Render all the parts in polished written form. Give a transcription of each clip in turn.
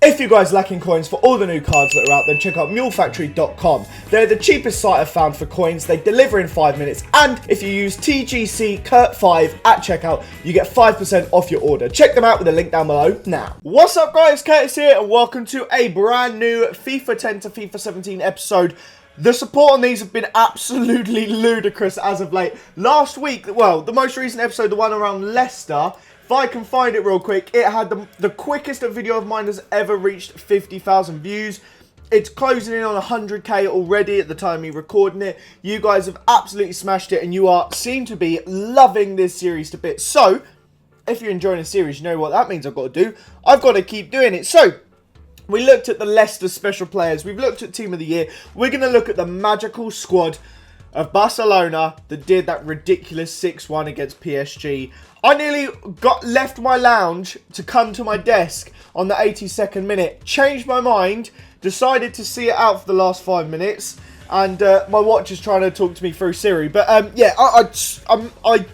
If you guys lacking coins for all the new cards that are out, then check out mulefactory.com. They're the cheapest site I've found for coins. They deliver in 5 minutes, and if you use TGC Kurt5 at checkout, you get 5% off your order. Check them out with the link down below now. What's up, guys? Curtis here, and welcome to a brand new FIFA 10 to FIFA 17 episode. The support on these have been absolutely ludicrous as of late. Last week, well, the most recent episode, the one around Leicester, if I can find it real quick, it had the quickest video of mine has ever reached 50,000 views. It's closing in on 100k already at the time of me recording it. You guys have absolutely smashed it, and you seem to be loving this series to bits. So, if you're enjoying the series, you know what that means I've got to do. I've got to keep doing it. So, we looked at the Leicester special players. We've looked at Team of the Year. We're going to look at the magical squad of Barcelona that did that ridiculous 6-1 against PSG. I nearly left my lounge to come to my desk on the 82nd minute. Changed my mind. Decided to see it out for the last 5 minutes. And my watch is trying to talk to me through Siri. But yeah, I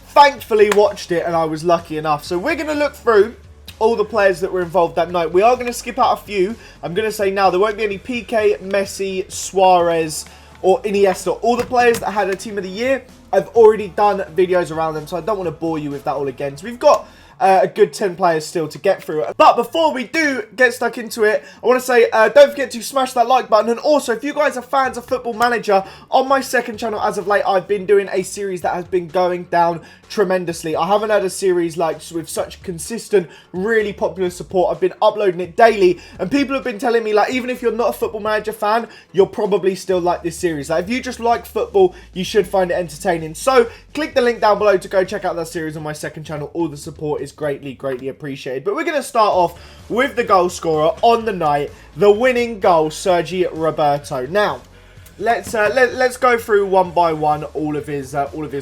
thankfully watched it and I was lucky enough. So we're going to look through all the players that were involved that night. We are going to skip out a few. I'm going to say now there won't be any PK, Messi, Suarez or Iniesta. All the players that had a Team of the Year, I've already done videos around them, so I don't want to bore you with that all again. So we've got a good 10 players still to get through. But before we do get stuck into it, I want to say don't forget to smash that like button. And also, if you guys are fans of Football Manager, on my second channel as of late, I've been doing a series that has been going down tremendously. I haven't had a series like with such consistent, really popular support. I've been uploading it daily, and people have been telling me, like, even if you're not a Football Manager fan, you'll probably still like this series. Like, if you just like football, you should find it entertaining. So click the link down below to go check out that series on my second channel. All the support is greatly appreciated. But we're going to start off with the goal scorer on the night, the winning goal, Sergi Roberto. Now, let's go through one by one all of his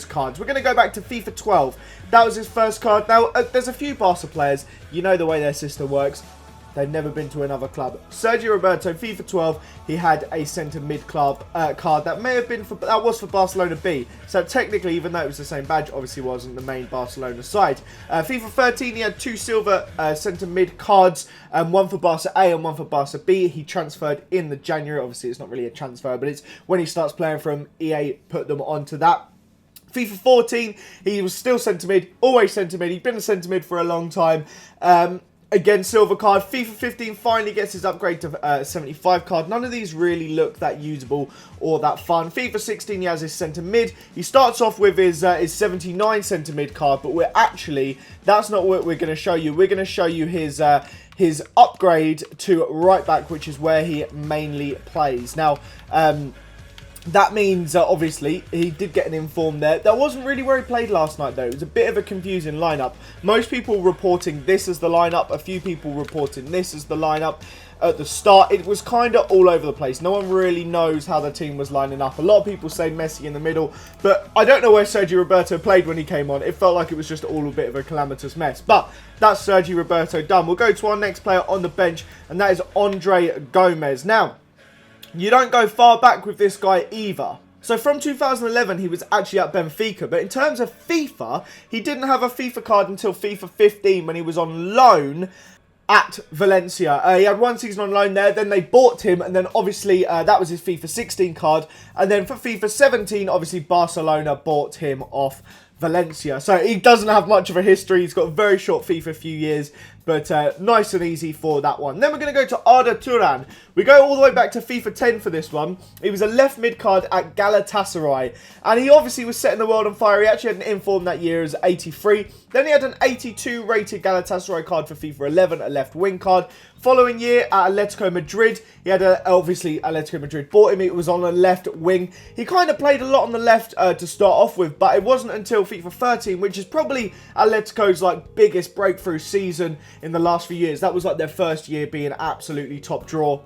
cards. We're going to go back to FIFA 12. That was his first card. Now, there's a few Barca players. You know the way their system works. They've never been to another club. Sergio Roberto, FIFA 12, he had a centre mid club card that may have been that was for Barcelona B. So technically, even though it was the same badge, obviously wasn't the main Barcelona side. FIFA 13, he had two silver centre mid cards, one for Barca A and one for Barca B. He transferred in the January. Obviously, it's not really a transfer, but it's when he starts playing from EA, put them onto that. FIFA 14, he was still centre mid, always centre mid. He'd been a centre mid for a long time. Again, silver card. FIFA 15 finally gets his upgrade to 75 card. None of these really look that usable or that fun. FIFA 16, he has his centre mid. He starts off with his 79 centre mid card, but that's not what we're going to show you. We're going to show you his upgrade to right back, which is where he mainly plays. Now, that means, obviously, he did get an inform there. That wasn't really where he played last night, though. It was a bit of a confusing lineup. Most people reporting this as the lineup. A few people reporting this as the lineup. At the start, it was kind of all over the place. No one really knows how the team was lining up. A lot of people say Messi in the middle, but I don't know where Sergio Roberto played when he came on. It felt like it was just all a bit of a calamitous mess. But that's Sergio Roberto done. We'll go to our next player on the bench, and that is Andre Gomes. Now, you don't go far back with this guy either. So from 2011, he was actually at Benfica. But in terms of FIFA, he didn't have a FIFA card until FIFA 15 when he was on loan at Valencia. He had one season on loan there. Then they bought him. And then obviously that was his FIFA 16 card. And then for FIFA 17, obviously Barcelona bought him off Valencia. So he doesn't have much of a history. He's got a very short FIFA few years. But nice and easy for that one. Then we're going to go to Arda Turan. We go all the way back to FIFA 10 for this one. He was a left mid card at Galatasaray. And he obviously was setting the world on fire. He actually had an inform that year as 83. Then he had an 82 rated Galatasaray card for FIFA 11, a left wing card. Following year at Atletico Madrid, he had obviously Atletico Madrid bought him. It was on a left wing. He kind of played a lot on the left to start off with, but it wasn't until FIFA 13, which is probably Atletico's like biggest breakthrough season in the last few years. That was like their first year being absolutely top draw.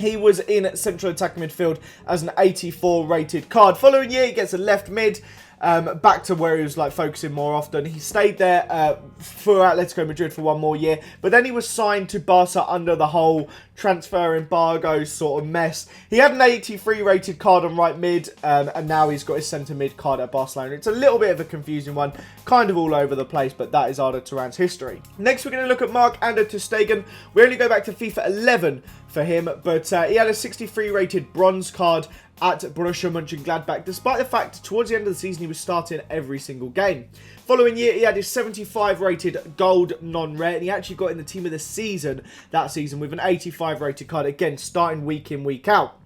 He was in central attacking midfield as an 84 rated card. Following year, he gets a left mid. back to where he was like focusing more often. He stayed there for Atletico Madrid for one more year, but then he was signed to Barca under the whole transfer embargo sort of mess. He had an 83 rated card on right mid, and now he's got his centre mid card at Barcelona. It's a little bit of a confusing one, kind of all over the place, but that is Arda Turan's history. Next, we're going to look at Marc-Andre ter Stegen. We only go back to FIFA 11 for him, but he had a 63 rated bronze card at Borussia Mönchengladbach, despite the fact towards the end of the season he was starting every single game. Following year, he had his 75 rated gold non-rare, and he actually got in the team of the season that season with an 85 rated card, again starting week in, week out.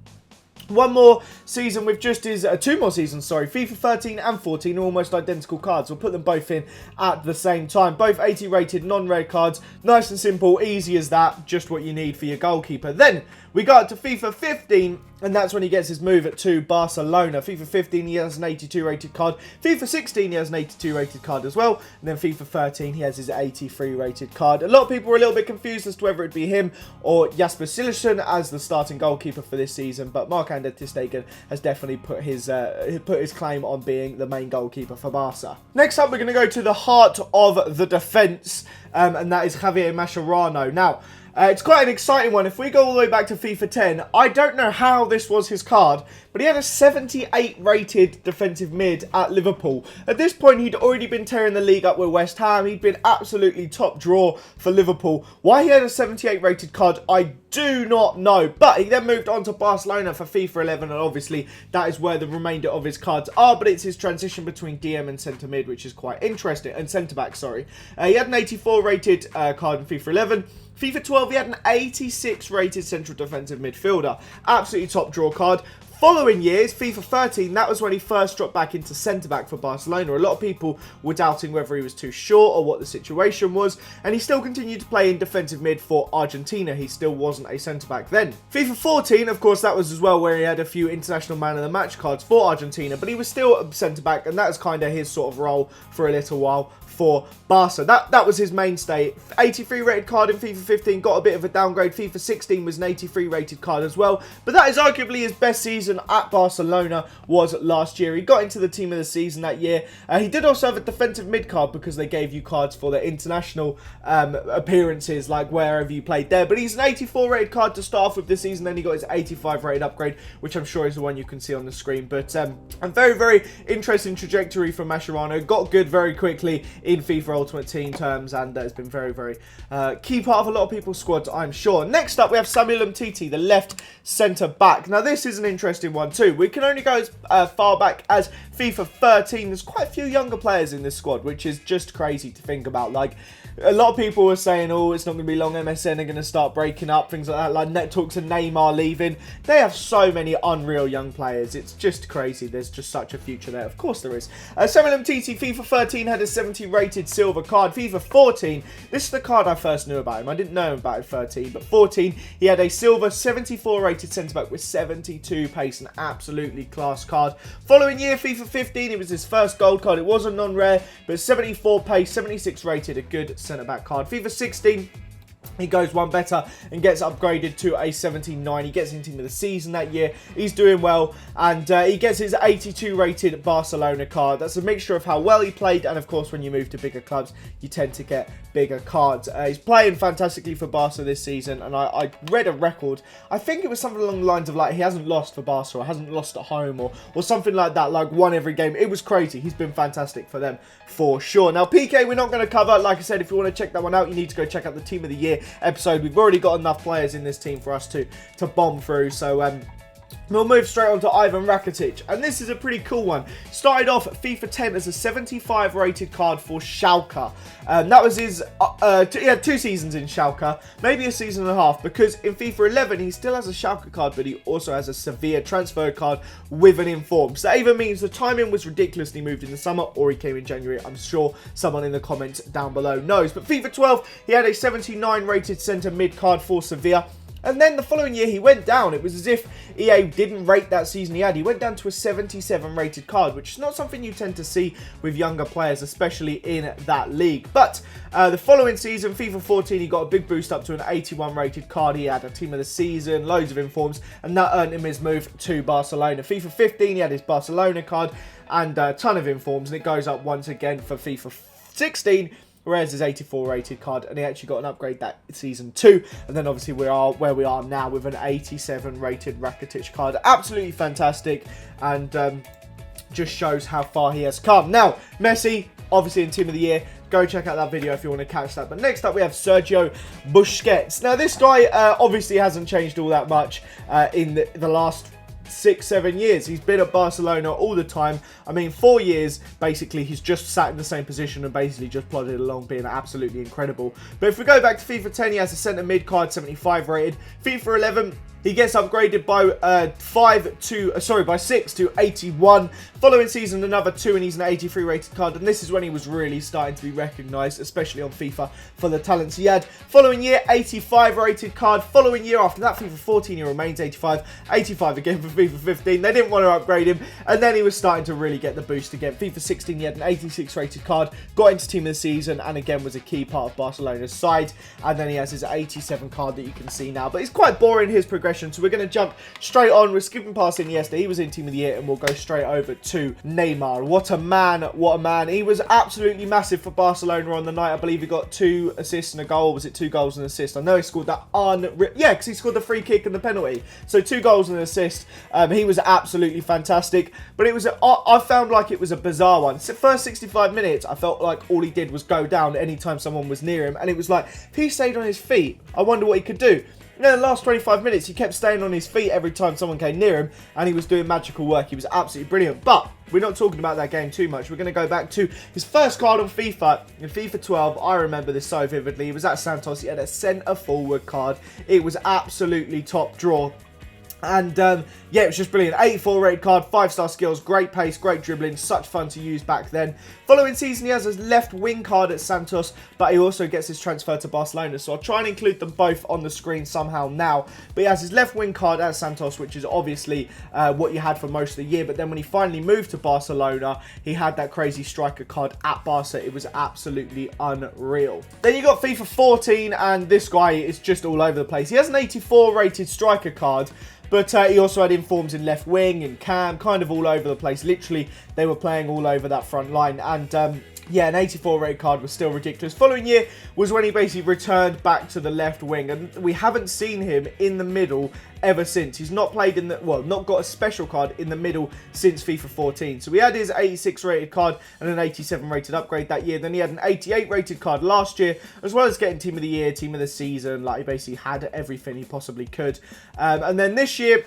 One more season with just his, two more seasons, sorry, FIFA 13 and 14 are almost identical cards. We'll put them both in at the same time. Both 80 rated non-rare cards, nice and simple, easy as that, just what you need for your goalkeeper. Then we got to FIFA 15, and that's when he gets his move to Barcelona. FIFA 15, he has an 82 rated card. FIFA 16, he has an 82 rated card as well. And then FIFA 13, he has his 83 rated card. A lot of people were a little bit confused as to whether it'd be him or Jasper Cillessen as the starting goalkeeper for this season. But Marc-Andre ter Stegen has definitely put his claim on being the main goalkeeper for Barca. Next up, we're going to go to the heart of the defence, and that is Javier Mascherano. Now, it's quite an exciting one. If we go all the way back to FIFA 10, I don't know how this was his card, but he had a 78 rated defensive mid at Liverpool. At this point, he'd already been tearing the league up with West Ham. He'd been absolutely top draw for Liverpool. Why he had a 78 rated card, I do not know. But he then moved on to Barcelona for FIFA 11, and obviously that is where the remainder of his cards are. But it's his transition between DM and centre mid, which is quite interesting. And centre back, sorry. He had an 84 rated card in FIFA 11. FIFA 12, he had an 86 rated central defensive midfielder. Absolutely top draw card. Following years, FIFA 13, that was when he first dropped back into centre-back for Barcelona. A lot of people were doubting whether he was too short or what the situation was, and he still continued to play in defensive mid for Argentina. He still wasn't a centre-back then. FIFA 14, of course, that was as well where he had a few international man of the match cards for Argentina, but he was still a centre-back, and that was kind of his sort of role for a little while for Barca. That was his mainstay. 83 rated card in FIFA 15, got a bit of a downgrade. FIFA 16 was an 83 rated card as well, but that is arguably his best season at Barcelona was last year. He got into the team of the season that year. He did also have a defensive mid card because they gave you cards for the international appearances, like wherever you played there, but he's an 84 rated card to start off with this season. Then he got his 85 rated upgrade, which I'm sure is the one you can see on the screen. But a very, very interesting trajectory for Mascherano. Got good very quickly in FIFA Ultimate Team terms, and has been very, very key part of a lot of people's squads, I'm sure. Next up, we have Samuel Umtiti, the left centre-back. Now, this is an interesting one too. We can only go as far back as FIFA 13. There's quite a few younger players in this squad, which is just crazy to think about. Like, a lot of people were saying, oh, it's not going to be long, MSN are going to start breaking up, things like that, like net talks of Neymar leaving. They have so many unreal young players. It's just crazy. There's just such a future there. Of course there is. Samuel Umtiti, FIFA 13 had a 70 rated silver card. FIFA 14, this is the card I first knew about him. I didn't know about it 13, but 14, he had a silver 74 rated centre-back with 72 pace, an absolutely class card. Following year, FIFA 15, it was his first gold card. It was a non-rare, but 74 pace, 76 rated, a good centre-back card. FIFA 16, he goes one better and gets upgraded to a 79. He gets into the season that year. He's doing well, and he gets his 82 rated Barcelona card. That's a mixture of how well he played, and of course when you move to bigger clubs you tend to get bigger cards. He's playing fantastically for Barca this season, and I read a record. I think it was something along the lines of like he hasn't lost for Barca or hasn't lost at home or something like that, like won every game. It was crazy. He's been fantastic for them for sure. Now PK we're not going to cover. Like I said, if you want to check that one out, you need to go check out the Team of the Year episode. We've already got enough players in this team for us to bomb through, so we'll move straight on to Ivan Rakitic, and this is a pretty cool one. Started off FIFA 10 as a 75 rated card for Schalke. That was his, he had 2 seasons in Schalke, maybe a season and a half, because in FIFA 11 he still has a Schalke card, but he also has a Sevilla transfer card with an inform. So that either means the timing was ridiculously moved in the summer, or he came in January. I'm sure someone in the comments down below knows. But FIFA 12, he had a 79 rated centre mid card for Sevilla. And then the following year, he went down. It was as if EA didn't rate that season he had. He went down to a 77 rated card, which is not something you tend to see with younger players, especially in that league. But the following season, FIFA 14, he got a big boost up to an 81 rated card. He had a team of the season, loads of informs, and that earned him his move to Barcelona. FIFA 15, he had his Barcelona card and a ton of informs, and it goes up once again for FIFA 16. Whereas his 84 rated card, and he actually got an upgrade that season too. And then obviously we are where we are now with an 87 rated Rakitic card. Absolutely fantastic, and just shows how far he has come. Now, Messi, obviously in Team of the Year. Go check out that video if you want to catch that. But next up we have Sergio Busquets. Now this guy obviously hasn't changed all that much in the last 6-7 years. He's been at Barcelona all the time. I mean, 4 years, basically, he's just sat in the same position and basically just plodded along, being absolutely incredible. But if we go back to FIFA 10, he has a centre mid card, 75 rated. FIFA 11, he gets upgraded by 6 to 81. Following season, another 2, and he's an 83 rated card. And this is when he was really starting to be recognised, especially on FIFA, for the talents he had. Following year, 85 rated card. Following year after that, FIFA 14, he remains 85. 85 again for FIFA 15. They didn't want to upgrade him. And then he was starting to really get the boost again. FIFA 16, he had an 86 rated card. Got into Team of the Season, and again was a key part of Barcelona's side. And then he has his 87 card that you can see now. But it's quite boring, his progression. So we're going to jump straight on. We're skipping past Iniesta. He was in Team of the Year, and we'll go straight over to Neymar. What a man. What a man. He was absolutely massive for Barcelona on the night. I believe he got 2 assists and a goal. Was it 2 goals and an assist? I know he scored that yeah, because he scored the free kick and the penalty. So 2 goals and an assist. He was absolutely fantastic. But it was I found like it was a bizarre one. So first 65 minutes, I felt like all he did was go down anytime someone was near him. And it was like, if he stayed on his feet, I wonder what he could do. You know, the last 25 minutes, he kept staying on his feet every time someone came near him, and he was doing magical work. He was absolutely brilliant. But we're not talking about that game too much. We're going to go back to his first card on FIFA. In FIFA 12, I remember this so vividly. He was at Santos. He had a centre-forward card. It was absolutely top draw. And yeah, it was just brilliant. 84 rated card, 5-star skills, great pace, great dribbling, such fun to use back then. Following season, he has his left wing card at Santos, but he also gets his transfer to Barcelona. So I'll try and include them both on the screen somehow now. But he has his left wing card at Santos, which is obviously what you had for most of the year. But then when he finally moved to Barcelona, he had that crazy striker card at Barca. It was absolutely unreal. Then you got FIFA 14, and this guy is just all over the place. He has an 84 rated striker card, but he also had informs in left wing and cam, kind of all over the place. Literally, they were playing all over that front line. And yeah, an 84 rated card was still ridiculous. Following year was when he basically returned back to the left wing. And we haven't seen him in the middle ever since. He's not played in the, well, not got a special card in the middle since FIFA 14. So we had his 86 rated card and an 87 rated upgrade that year. Then he had an 88 rated card last year, as well as getting Team of the Year, Team of the Season. Like, he basically had everything he possibly could. And then this year,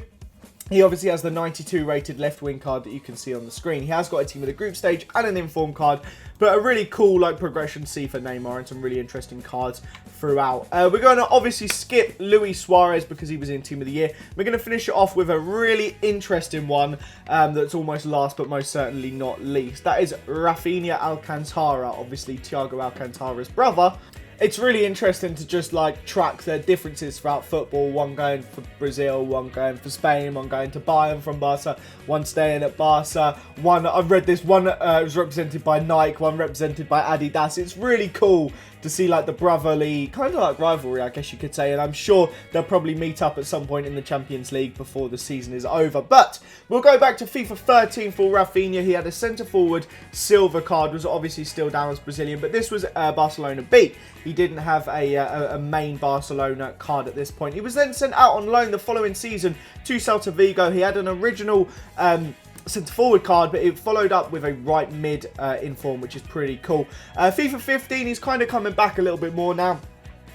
he obviously has the 92 rated left wing card that you can see on the screen. He has got a Team of the Group stage and an inform card, but a really cool like progression to see for Neymar, and some really interesting cards throughout. We're going to obviously skip Luis Suarez because he was in Team of the Year. We're going to finish it off with a really interesting one that's almost last but most certainly not least. That is Rafinha Alcantara, obviously Thiago Alcantara's brother. It's really interesting to just like track their differences throughout football. One going for Brazil, one going for Spain, one going to Bayern from Barca, one staying at Barca. One, I've read this, one was represented by Nike, one represented by Adidas. It's really cool to see like the brotherly, kind of like rivalry, I guess you could say. And I'm sure they'll probably meet up at some point in the Champions League before the season is over. But we'll go back to FIFA 13 for Rafinha. He had a centre forward silver card, was obviously still down as Brazilian, but this was Barcelona B. He didn't have a main Barcelona card at this point. He was then sent out on loan the following season to Celta Vigo. He had an original centre forward card, but it followed up with a right mid inform, which is pretty cool. FIFA 15, he's kind of coming back a little bit more now.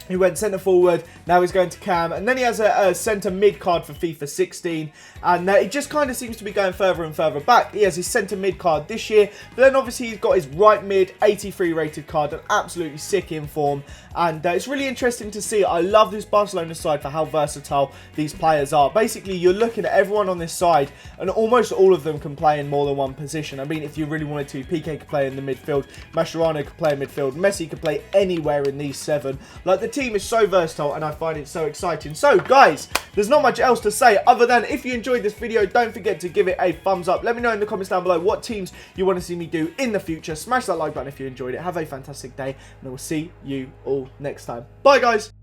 He went centre forward, now he's going to cam, and then he has a centre mid card for FIFA 16, and it just kind of seems to be going further and further back. He has his centre mid card this year, but then obviously he's got his right mid 83 rated card, an absolutely sick inform, and it's really interesting to see. I love this Barcelona side for how versatile these players are. Basically, you're looking at everyone on this side, and almost all of them can play in more than one position. I mean, if you really wanted to, Piqué could play in the midfield, Mascherano could play in midfield, Messi could play anywhere in these 7. Like, the team is so versatile, and I find it so exciting. So, guys, there's not much else to say other than if you enjoyed this video, don't forget to give it a thumbs up. Let me know in the comments down below what teams you want to see me do in the future. Smash that like button if you enjoyed it. Have a fantastic day, and I will see you all next time. Bye, guys.